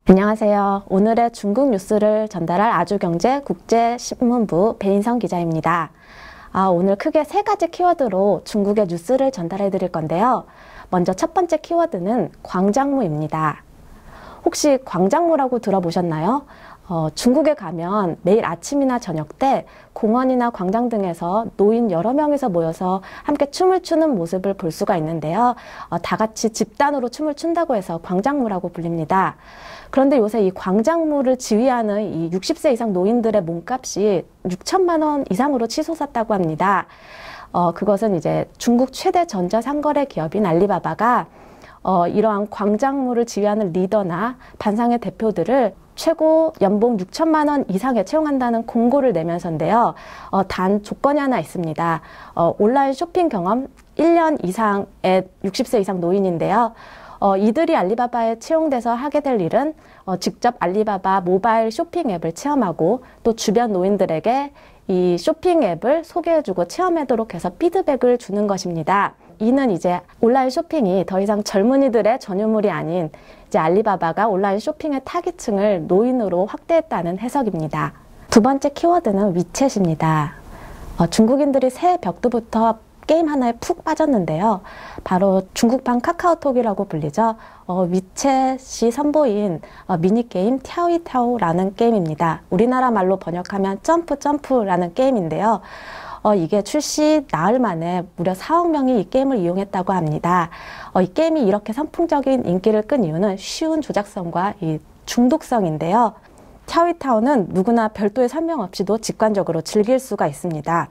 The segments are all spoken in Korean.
안녕하세요. 오늘의 중국 뉴스를 전달할 아주경제 국제신문부 배인성 기자입니다. 오늘 크게 세 가지 키워드로 중국의 뉴스를 전달해 드릴 건데요. 먼저 첫 번째 키워드는 광장무입니다. 혹시 광장무라고 들어보셨나요? 중국에 가면 매일 아침이나 저녁 때 공원이나 광장 등에서 노인 여러 명이서 모여서 함께 춤을 추는 모습을 볼 수가 있는데요. 다 같이 집단으로 춤을 춘다고 해서 광장무라고 불립니다. 그런데 요새 이 광장무를 지휘하는 이 60세 이상 노인들의 몸값이 6천만 원 이상으로 치솟았다고 합니다. 그것은 이제 중국 최대 전자상거래 기업인 알리바바가 이러한 광장무를 지휘하는 리더나 반상회 대표들을 최고 연봉 6천만 원 이상에 채용한다는 공고를 내면서인데요. 단 조건이 하나 있습니다. 온라인 쇼핑 경험 1년 이상의 60세 이상 노인인데요. 이들이 알리바바에 채용돼서 하게 될 일은 직접 알리바바 모바일 쇼핑 앱을 체험하고 또 주변 노인들에게 이 쇼핑 앱을 소개해주고 체험하도록 해서 피드백을 주는 것입니다. 이는 이제 온라인 쇼핑이 더 이상 젊은이들의 전유물이 아닌 이제 알리바바가 온라인 쇼핑의 타깃층을 노인으로 확대했다는 해석입니다. 두 번째 키워드는 위챗입니다. 중국인들이 새해 벽두부터 게임 하나에 푹 빠졌는데요. 바로 중국판 카카오톡이라고 불리죠. 위챗이 선보인 미니게임 타오이타오라는 게임입니다. 우리나라 말로 번역하면 점프라는 게임인데요. 이게 출시 나흘 만에 무려 4억 명이 이 게임을 이용했다고 합니다. 이 게임이 이렇게 선풍적인 인기를 끈 이유는 쉬운 조작성과 이 중독성인데요. 타오이타오는 누구나 별도의 설명 없이도 직관적으로 즐길 수가 있습니다.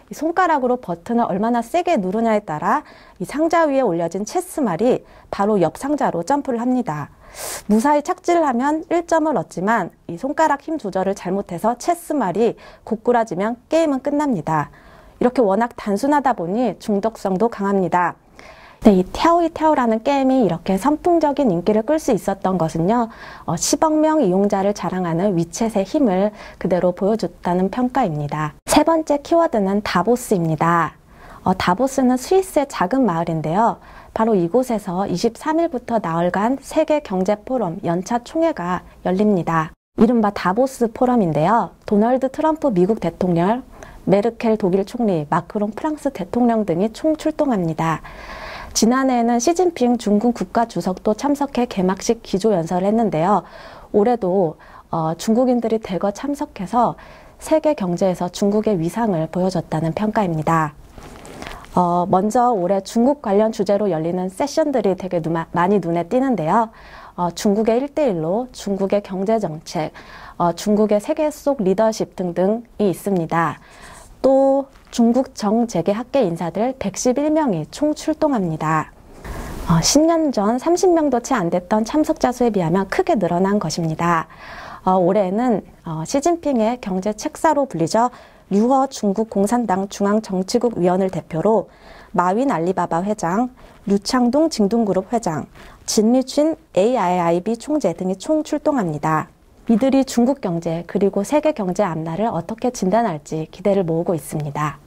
이 손가락으로 버튼을 얼마나 세게 누르냐에 따라 이 상자 위에 올려진 체스말이 바로 옆 상자로 점프를 합니다. 무사히 착지를 하면 1점을 얻지만 이 손가락 힘 조절을 잘못해서 체스말이 고꾸라지면 게임은 끝납니다. 이렇게 워낙 단순하다 보니 중독성도 강합니다. 네, 이 타오이타오라는 게임이 이렇게 선풍적인 인기를 끌 수 있었던 것은요. 10억 명 이용자를 자랑하는 위챗의 힘을 그대로 보여줬다는 평가입니다. 세 번째 키워드는 다보스입니다. 다보스는 스위스의 작은 마을인데요. 바로 이곳에서 23일부터 나흘간 세계경제포럼 연차 총회가 열립니다. 이른바 다보스 포럼인데요. 도널드 트럼프 미국 대통령, 메르켈 독일 총리, 마크롱 프랑스 대통령 등이 총출동합니다. 지난해에는 시진핑 중국 국가주석도 참석해 개막식 기조연설을 했는데요. 올해도 중국인들이 대거 참석해서 세계 경제에서 중국의 위상을 보여줬다는 평가입니다. 먼저 올해 중국 관련 주제로 열리는 세션들이 되게 많이 눈에 띄는데요. 중국의 1대1로 중국의 경제정책, 중국의 세계 속 리더십 등등이 있습니다. 또 중국 정재계 학계 인사들 111명이 총 출동합니다. 10년 전 30명도 채 안 됐던 참석자 수에 비하면 크게 늘어난 것입니다. 올해는 시진핑의 경제 책사로 불리죠. 류허 중국 공산당 중앙정치국 위원을 대표로 마윈 알리바바 회장, 류창동 징동그룹 회장, 진미춘 AIIB 총재 등이 총 출동합니다. 이들이 중국 경제 그리고 세계 경제 앞날을 어떻게 진단할지 기대를 모으고 있습니다.